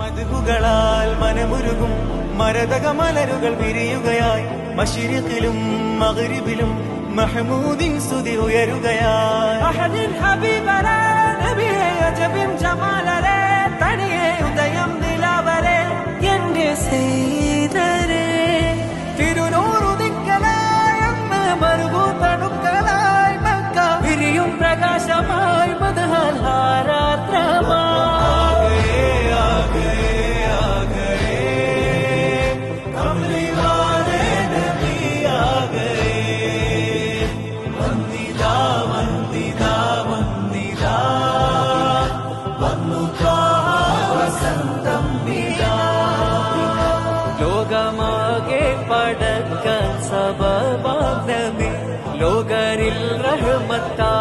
മധുകളാൽ മനമുരുകും മരതക മലരുകൾ വിരിയുകയായി മശരിഖിലും മഗ്രിബിലും മഹ്മൂദിൻ സ്തുതി ഉയരുകയായി അഹദിൻ ഹബീബരേ നബിയേ അജബിൻ ജമാലരേ തനിയെ ഉദയം നിലാവരേ എന്റെ സീതരേ തിരുനൂറുദിക്കലായി അന്ന് മറുകൂത്തണുക്കളായി മക്ക വിരിയും പ്രകാശമായി മദ്ഹൽ ഹാരാത്രമായി ലോകമാകെ പടക്കാൻ സബബാഗ്നമേ ലോകരിൽ റഹ്മത്താ